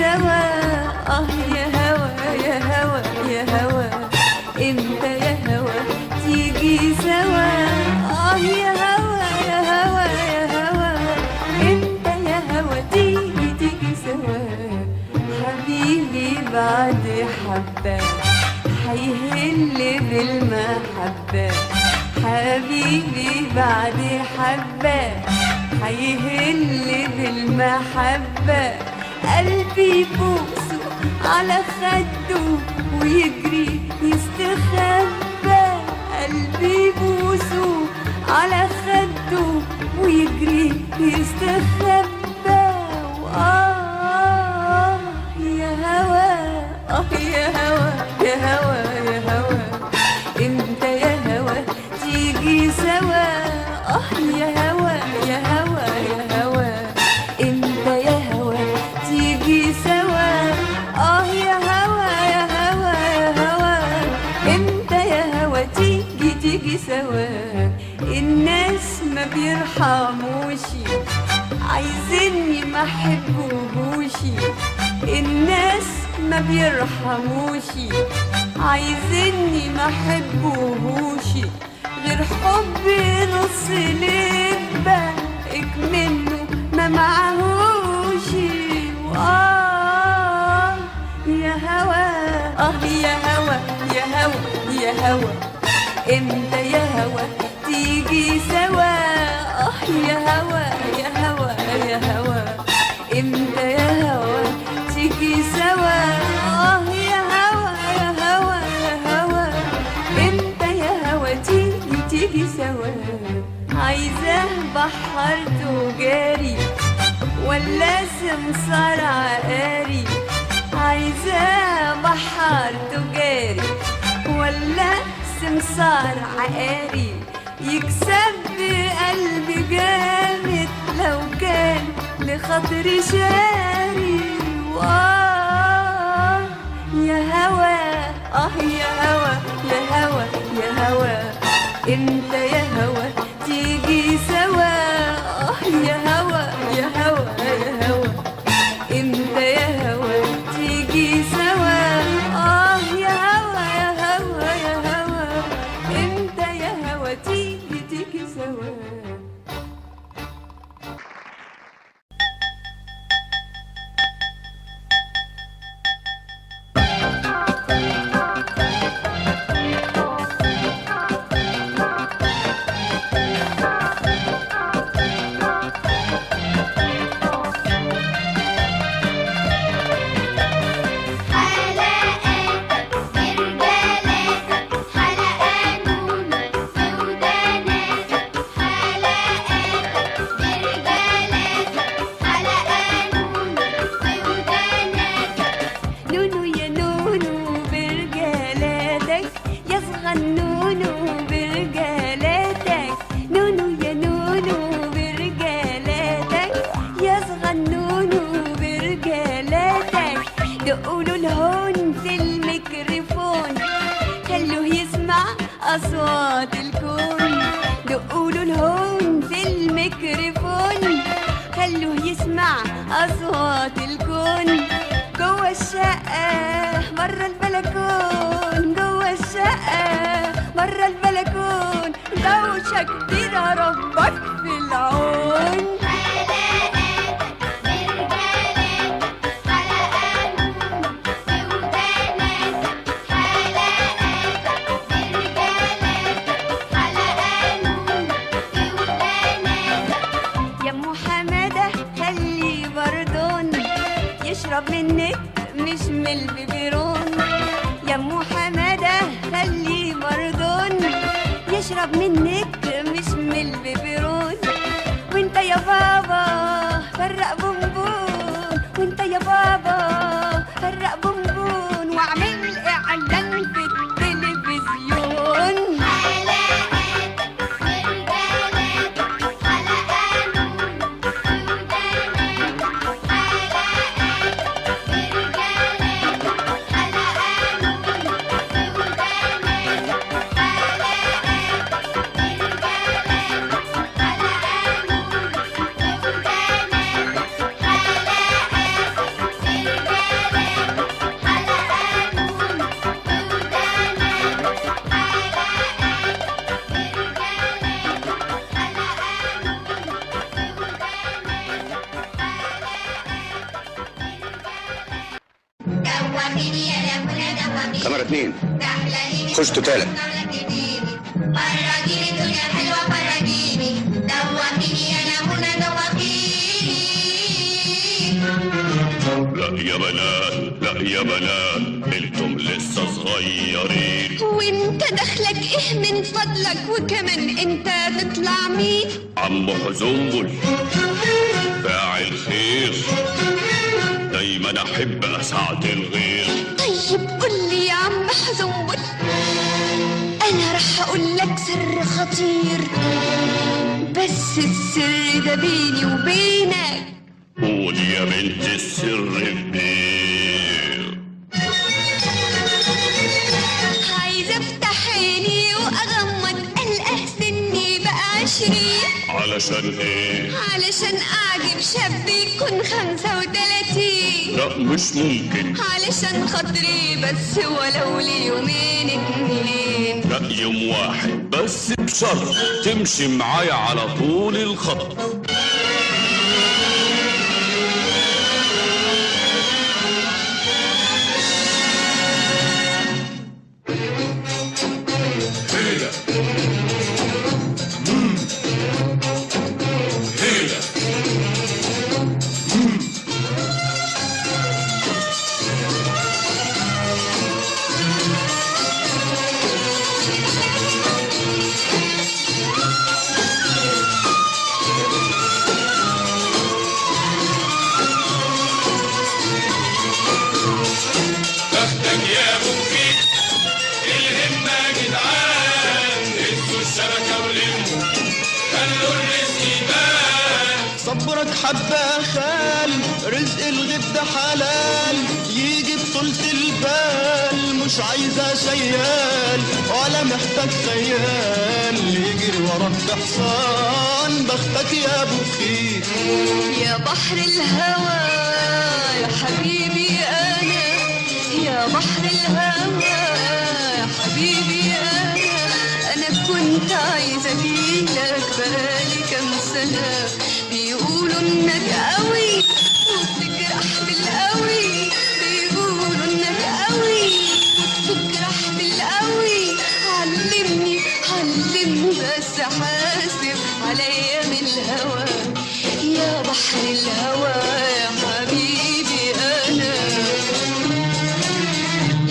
سوا. يا هوا يا هوا يا هوا امتى يا هوا تيجي سوا. يا هوا يا هوا يا هوا امتى يا هوا تيجي سوا. حبيبي بعد حبة حيهل بالمحبة. حبيبي بعد حبة حيهل بالمحبة. قلبي يبوسه على خده ويجري يستخبى. قلبي يبوسه على خده ويجري يستخبى. يا هوا يا هوا يا هوا يا هوا امتى يا هوا تيجي سوا. يا هوا يا هوا يا هوا امتى يا هوا تيجي سوا. يا هوا يا هوا يا هوا امتى يا هوا تيجي سوا. الناس ما بيرحموش عايزيني ما احبهوش. الناس ما بيرحموش عايزيني ما احبهوش. غير حب نص لبة اكمله ما معهوش. يا هوا يا هوا يا هوا يا هوا امتى يا هوا تيجي سوا. يا هوا يا هوا يا هوا امتى يا هوا تيجي سوا. يا هوا يا هوا يا هوا امتى يا هوا تيجي سوا. عايزاه بحر تجاري ولا سمسار عقاري. عايزاه بحر تجاري ولا سمسار عقاري. يكسب بقلبي جامد لو كان لخاطري شاري. يا هوا يا هوا يا هوا يا هوا امتى يا هوا تيجي سوا. يا هوا يا هوا يا هوا امتى يا هوا تيجي سوا. يا هوا يا هوا يا هوا امتى يا هوا تيجي سوا. أصوات الكون دقوله الهون في الميكروفون. خلوه يسمع أصوات الكون. جوه الشقة برا البلكون. جوه الشقة برا البلكون. دوشة كبيرة ربك في العون. يشرب منك مش من البيبرون. يا ام حماده خليه بردون. يشرب منك مش من البيبرون. وانت يا بابا فرق بونبون. وانت يا بابا فرق بونبون واعمل اعلان في التلفزيون. سمرة 2 خش توتالة. فرجيني الدنيا الحلوة فرجيني دوقيني أنا منى دوقيني. لا يا بنات لا يا بنات انتم لسه صغيرين. وانت دخلك ايه من فضلك؟ وكمان انت تطلع مين؟ عم حزنبل فاعل خير دايما احب اساعد الغير. طيب قول لي يا عم حزنبل، انا رح اقول لك سر خطير، بس السر ده بيني وبينك. قول يا بنت السر كبير. عايزه افتح عيني واغمض القى سني بقى 20. علشان ايه؟ علشان اعجب شاب يكون 35. لا مش ممكن. علشان خاطري بس ولو ليومين 2. لا يوم واحد بس بشرط تمشي معايا على طول الخط. صبرك حبة خال، رزق الغد حلال، يجي بطولة البال، مش عايزة شيال ولا محتاج خيال، يجري وراك بحصان، بختك يا ابو خير. يا بحر الهوى يا حبيبي انا، يا بحر الهوى يا حبيبي انا كنت عايزه اجيلك بقالي كام سنه. بيقولوا انك قوي وبتجرح بالقوي، بيقولوا انك قوي وبتجرح بالقوي. علمني بس حاسب عليا من الهوى، يا بحر الهوى يا حبيبي انا.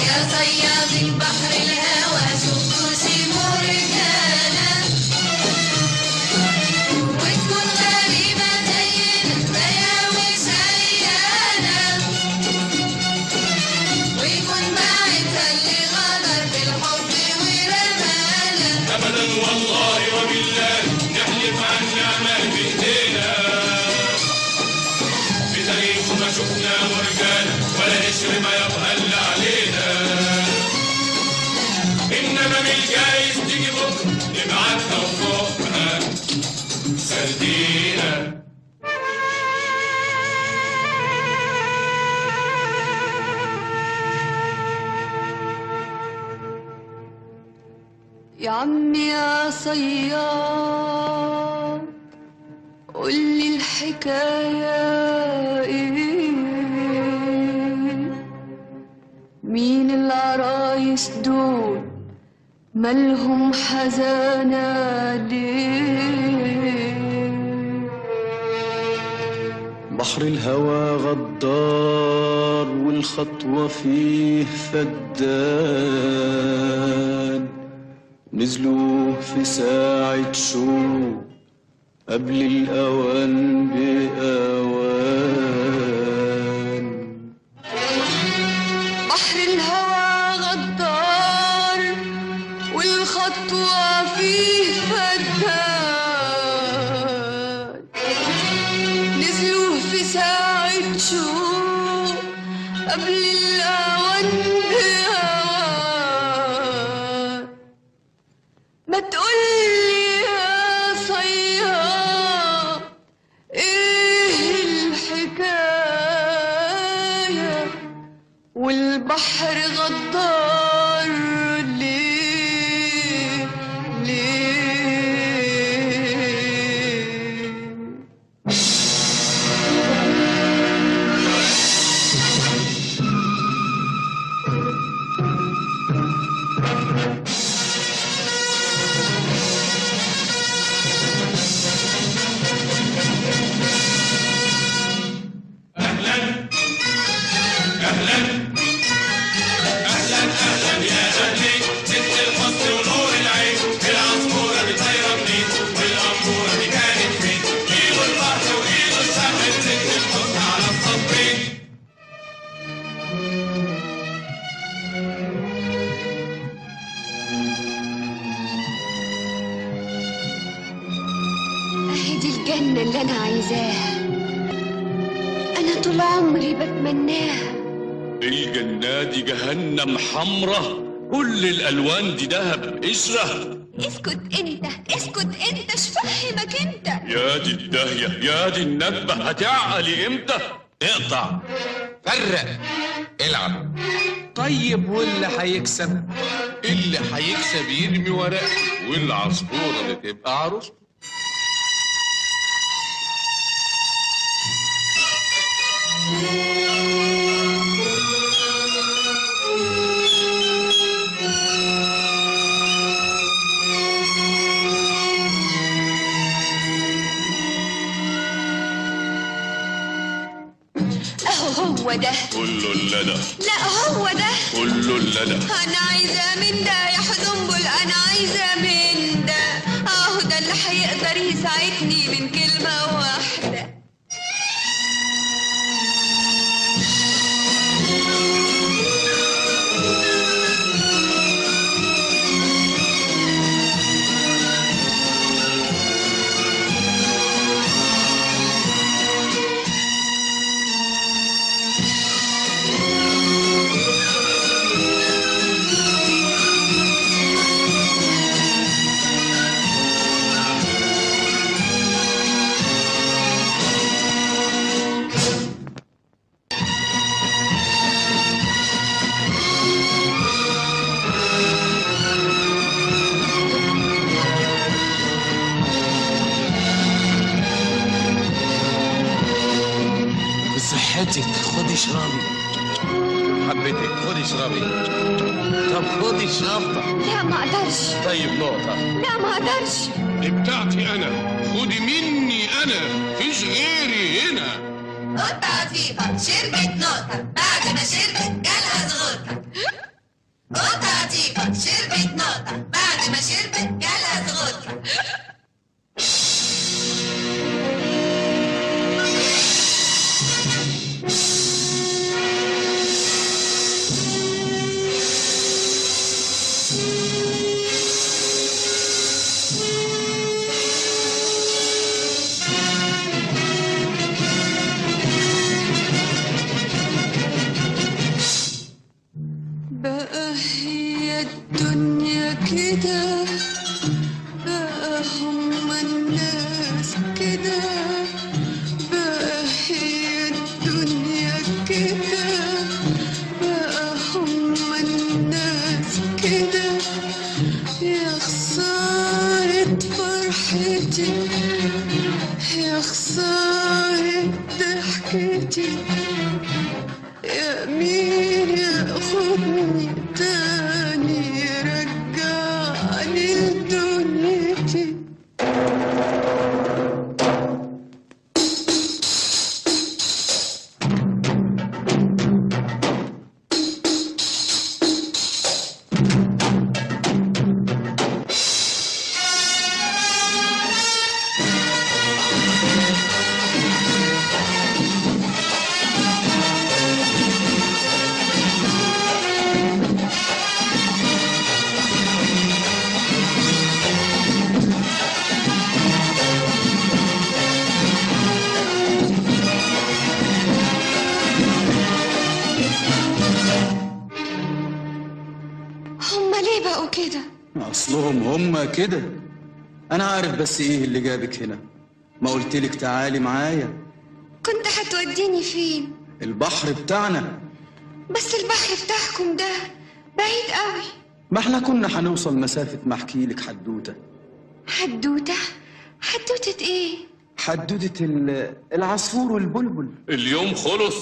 يا صياد بحر الهوى شوفوا سيبوا رجالة، وتكون غريبة زينا بياوي شيالة، ويكون باعتها اللي غدر بالحب ورمالة. ابدا والله وبالله نحلف عن نعمة بايدينا، في تاريخه ما شفنا مرجانة ولا قشر ما يبقى اللي علينا. انما من الجايز تيجي بكره نبعتها وفوقها سردينا. يا عمي يا صياد قولي الحكاية ايه؟ مين العرايس دول مالهم حزانة ليه؟ بحر الهوى غدار والخطوة فيه فدان، نزلوا في ساعة شروق قبل الأوان بأوان. بحر الهوى غدار والخطوة فيه فدان، نزلوا في ساعة شوق قبل الأوان بأوان. ما تقولي يا صياد ايه الحكاية، والبحر غدار ليه ليه؟ الجنة اللي أنا عايزاها، أنا طول عمري بتمناها. الجنة دي جهنم حمرة، كل الألوان دي دهب قشرة. اسكت انت، اسكت انت، شفهمك انت. يا دي الداهية يا دي الندبة، هتعقلي امتى؟ اقطع، فرق، العب. طيب واللي هيكسب؟ اللي هيكسب يرمي ورق، والعصفورة اللي تبقى عروسته. هو ده كله اللدى، لا هو ده كله اللدى. انا عايزه من ده يا حزنبل، انا عايزه من ده. اهو ده اللي هيقدر يساعدني من كلمه واحده. بصحتك خدي اشربي. حبيتك، خدي اشربي. طب خدي الشفطة. لا ما اقدرش. طيب نقطة. لا ما اقدرش. دي بتاعتي أنا، خدي مني أنا، فيش غيري هنا. قطة عفيفة شربت نقطة، بعد ما شربت جالها زغوطة. قطة عفيفة شربت نقطة، بعد ما شربت جالها زغوطة. بقى هي الدنيا كده، بقى هم الناس كده، بقى هي الدنيا كده، بقى هم الناس كده. يا خسارة فرحتي، يا خسارة ضحكتي، يا مين ياخدني تاني يرجعني لدنيتي. هما ليه بقوا كده؟ اصلهم هما كده. انا عارف، بس ايه اللي جابك هنا؟ ما قلتلك تعالي معايا؟ كنت هتوديني فين؟ البحر بتاعنا. بس البحر بتاعكم ده بعيد قوي. ما احنا كنا هنوصل مسافة ما احكي لك حدوتة. حدوتة؟ حدوتة ايه؟ حدوتة العصفور والبلبل. اليوم خلص،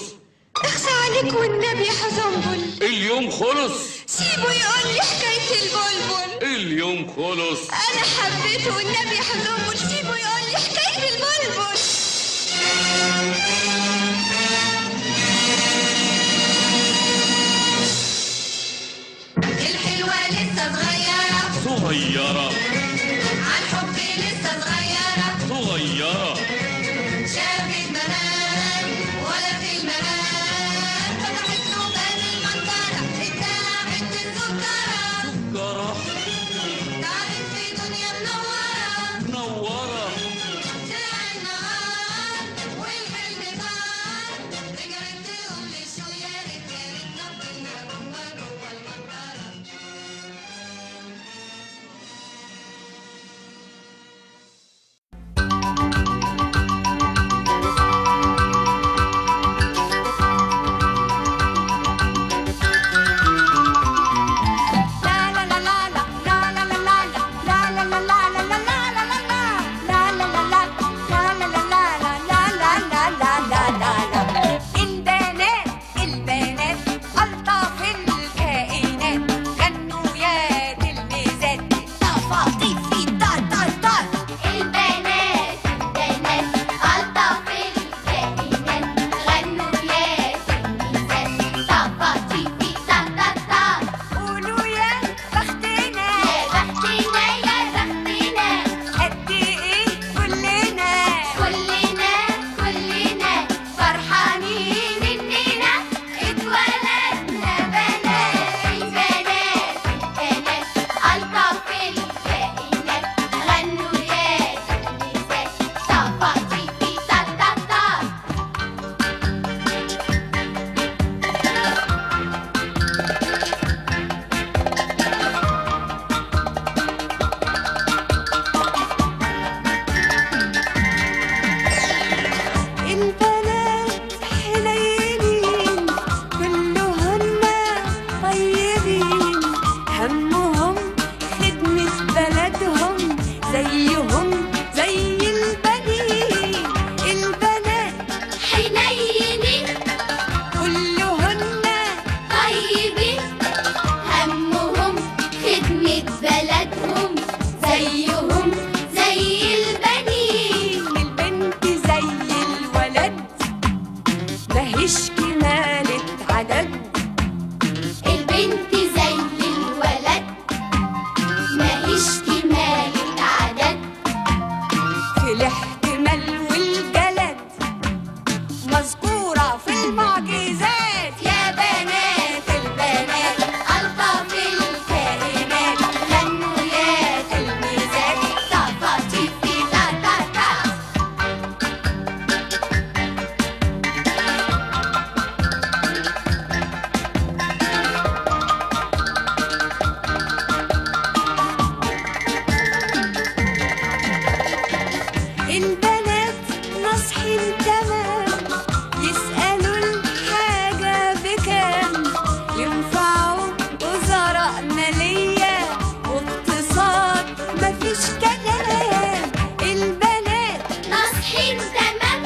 اخسى عليك والنبي يا حزنبل. اليوم خلص، سيبه يقول لي حكاية البلبل. اليوم خلص. أنا حبيته والنبي يا حزنبل، سيبه يقول لي حكاية البلبل. الحلوة لسه صغيرة، صغيرة عالحب لسه صغيرة، صغيرة. شافت منام ولا في المنام، فتحت له باب المنظرة، اداها حتة سكرة، سكرة تعبت في دنيا منورة. منورة. والاحتمال والجلد مذكورة في المعجزات. يا بنات البنات ألطف الكائنات غنوا يا تلميذات طفطيفي تا تا تا. البنات ناصحين تمام يسألوا الحاجة بكام، ينفعوا وزراء مالية واقتصاد مفيش كلام. البنات ناصحين تمام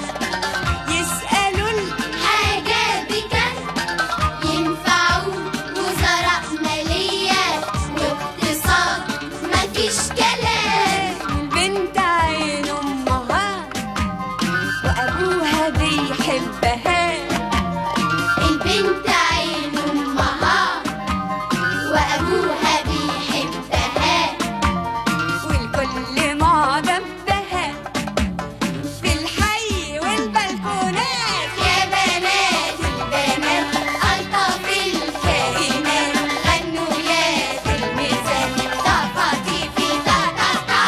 يسألوا حاجة بكام، ينفعوا وزراء مالية واقتصاد مفيش كلام. البنت عين أمها وأبوها بيحبها، البنت عين أمها وأبوها بيحبها، والكل معجب بها في الحي والبلكونات. يا بنات البنات ألطف الكائنات غنوا يا تلميذات طفطيفي تا تا تا.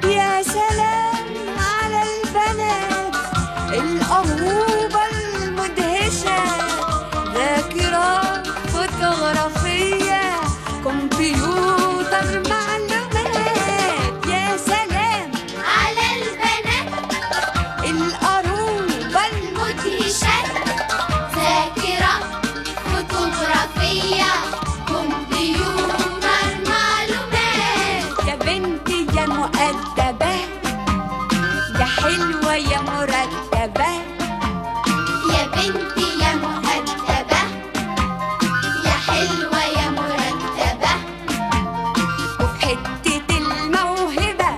يا سلام على البنات الأهوبة المدهشة، ذاكرة فوتوغرافية كمبيوتر معلومات. يا سلام على البنات الأروبة مدهشة، ذاكرة فوتوغرافية كمبيوتر معلومات. يا بنتي يا مؤدبة يا حلوة يا مرتبة، يا بنتي يا مؤدبة يا حلوة يا مرتبة، وفي حتة الموهبة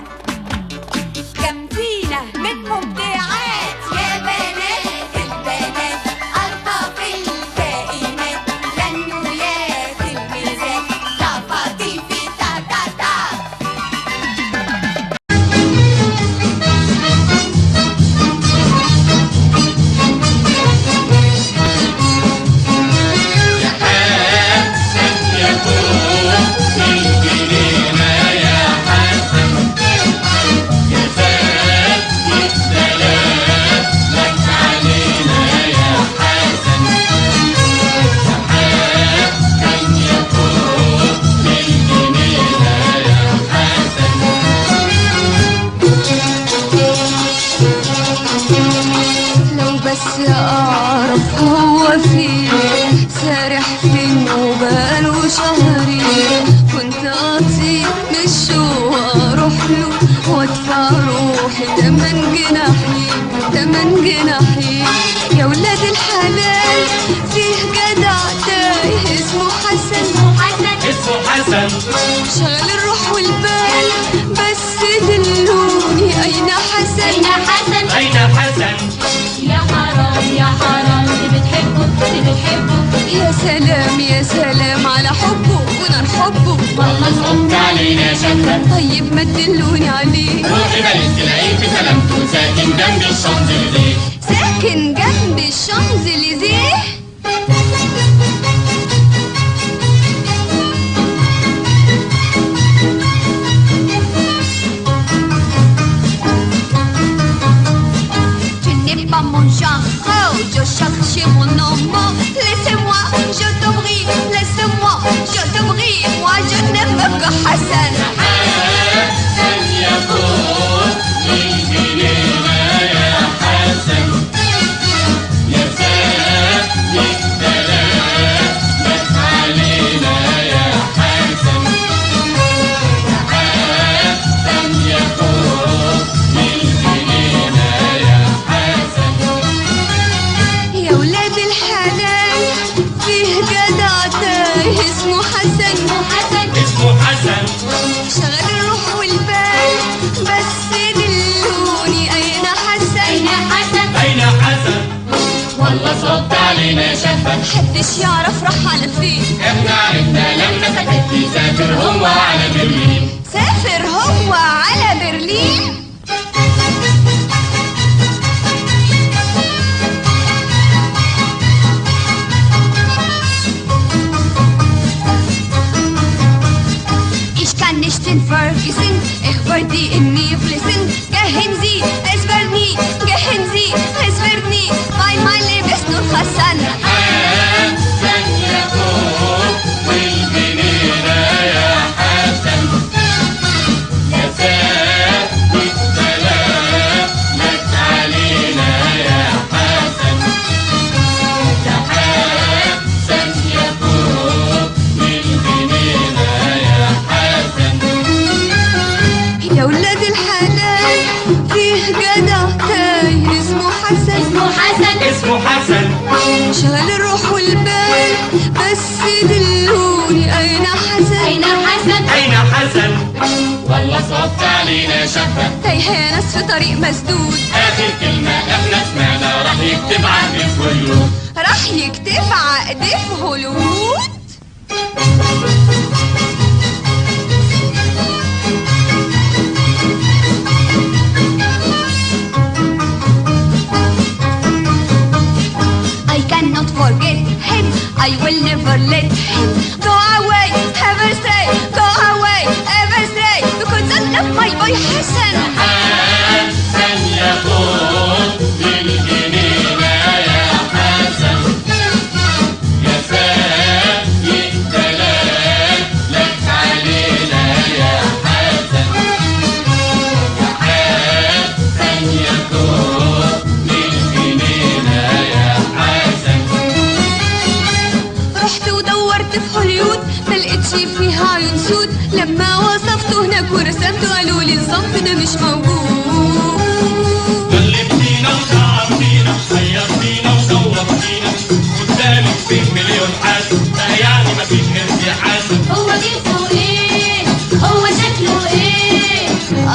كم فينا من مبدعات. يا بنات البنات ألطف الكائنات غنوا يا تلميذات طفطيفي تا تا تا. لو بس أعرف هو فين سارح فين وبقاله شهرين، كنت أطير من الشوق وأروح له وأدفع روحي تمن جناحين تمن جناحين. يا ولاد الحلال فيه جدع تايه اسمه حسن، اسمه حسن شغل الروح والبال بس دلوني أين حسن. يا حسن أين حسن؟ يا حرام يا حرام اللي بتحبه اللي بتحبه. يا سلام يا سلام على حبه ونار حبه، والله صعبت علينا شكله. طيب ما تدلوني عليه. روحي بلد تلاقيه في سلامته ساكن جنب الشانزليزيه. ساكن جنب الشانزليزيه. Tu n'es pas mon genre, oh, je cherche mon amour. Laissez-moi, je te prie, laisse-moi, je te prie. Moi je n'aime que Hassan. حسن يقول للجنينة يا حسن، يا ساكن الدلال بس علينا يا حسن. حسن يقول للجنينة يا حسن. يا ولاد الحلال فيه جدع تايه اسمه حسن، اسمه حسن شغل الروح والبال بس دلوني أي والله صبت علينا شفة. محدش يعرف راح على فين. احنا عرفنا لما سكت يسافر هو على برلين. سافر هو على برلين. kann nicht vergessen, ich wollte ihn nie fließen. Gehen Sie, es wird nie, gehen Sie, es wird nie, weil mein Leben ist nur Hassan. حسن يقول والجنينة يا حسن، يا ساتر السلام لك علينا يا حسن. يا حسن يقول والجنينة يا حسن. يا ولاد الحلال فيه جدع تايه اسمه حسن. اسمه حسن. اسمه حسن. شغل الروح والبال بس دلوني أين حسن. أين حسن؟ أين حسن؟ والله صبت علينا شفة. تايه يا ناس في طريق مسدود. آخر كلمة احنا سمعنا راح يكتب عقد في هوليود. راح يكتب عقد في هوليود. I cannot forget him. I will never let him go away, ever stray, go away, ever stray, because I love my boy Hassan. حسن يقول للجنينة يا حسن، يا ساقي الدلال لك علينا يا حسن. يا حسن يقول للجنينة يا حسن. رحت ودورت في هوليود ما لقيتش فيها عيون سود. لما وصفته هناك ورسمته قالوا لي الصنف ده مش موجود. قلبتينا وتعبتينا حيرتينا وشوقتينا، قدامك فيه مليون حاسب، ده يعني مفيش غير في حاسب. هو جسمه ايه؟ هو شكله ايه؟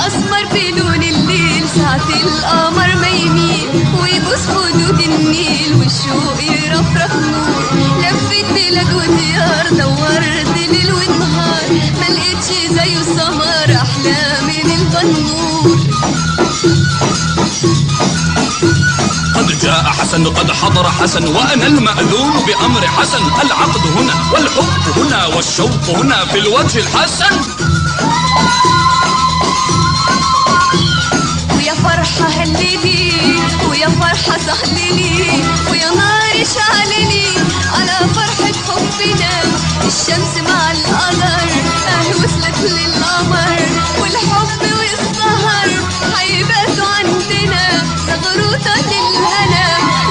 أسمر بلون الليل ساعة القمر ما يميل ويبوس خدود النيل والشوق يرفرف نور. لفت بلاد وديار دورت ليل ونهار ما لقيتش زيه السهر أحلى من البنور. قد جاء حسن قد حضر حسن وأنا المأذون بأمر حسن. العقد هنا والحب هنا والشوق هنا في الوجه الحسن. ويا فرحة هللي ويا فرحة سهللي ويا نار شعللي على فرحة حبنا. الشمس مع القمر اهي وصلت للقمر والحب والسهر هيباتوا عندنا. زغروطة للهنا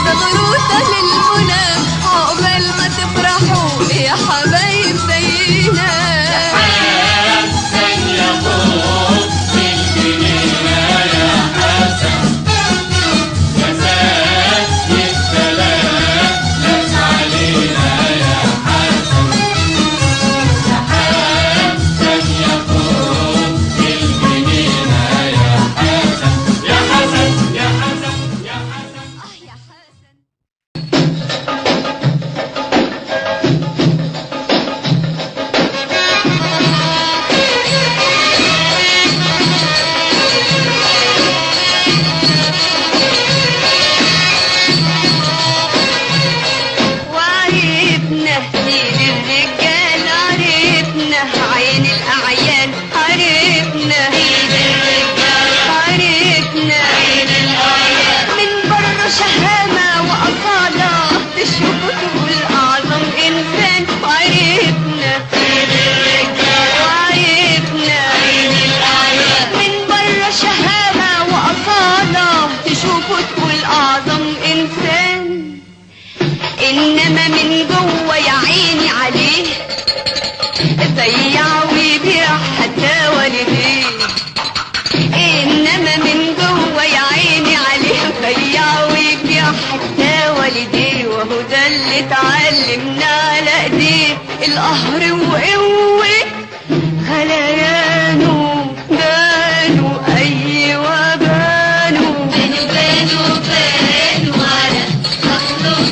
زغروطة للمنى عقبال ما تفرحوا يا حبايب زينا. حسن يقول للجنينة يا حسن، يا ساقي السلام لك علينا يا حسن. يا حسن يقول للجنينة يا حسن، يا حسن يا حسن يا حسن. يا حسن وعرفنا سيد الرجال عرفنا عين الأعيان عرفنا سيد الرجال عرفنا عين الأعيان من بره شهامة وأصالة تشوفه تقول أعظم إنسان. وعرفنا سيد الرجال وعرفنا عين الأعيان من بره شهامة وأصالة تشوفه تقول أعظم إنسان. إنما من جوه يا عيني عليه ضيع ويبيع حتى والديه. إنما من جوه يا عيني عليه ضيع ويبيع حتى والديه. وهو ده اللي اتعلمنا على ايديه القهر وقوة غليانه. بانوا أيوة بانوا بانوا بانوا بانوا على مخلوق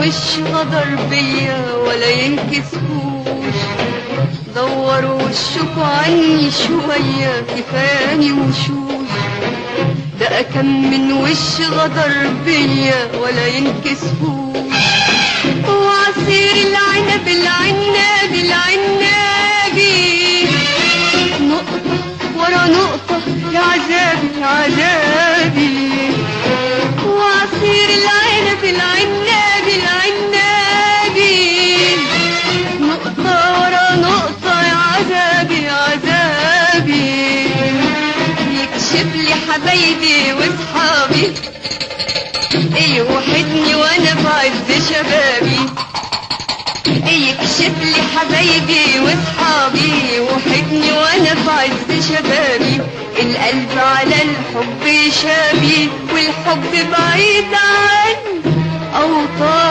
وش غدر بيا ولا ينكسفوش. دوروا وشكوا عني شوية كفاني وشوش. ده كم من وش غدر بيا ولا ينكسفوش. وعصير العنب العناب العنابي نقطة ورا نقطة يا عذابي يا عذابي. وعصير العنب العناب العنابي نقطة ورا نقطة يا عذابي يا عذابي. يكشف لي حبايبي واصحابي يوحدني وانا بعز شبابي. يكشف لي حبايبي واصحابي يوحدني وانا بعز شبابي. القلب على الحب شابي والحب بعيد عن اوطاني.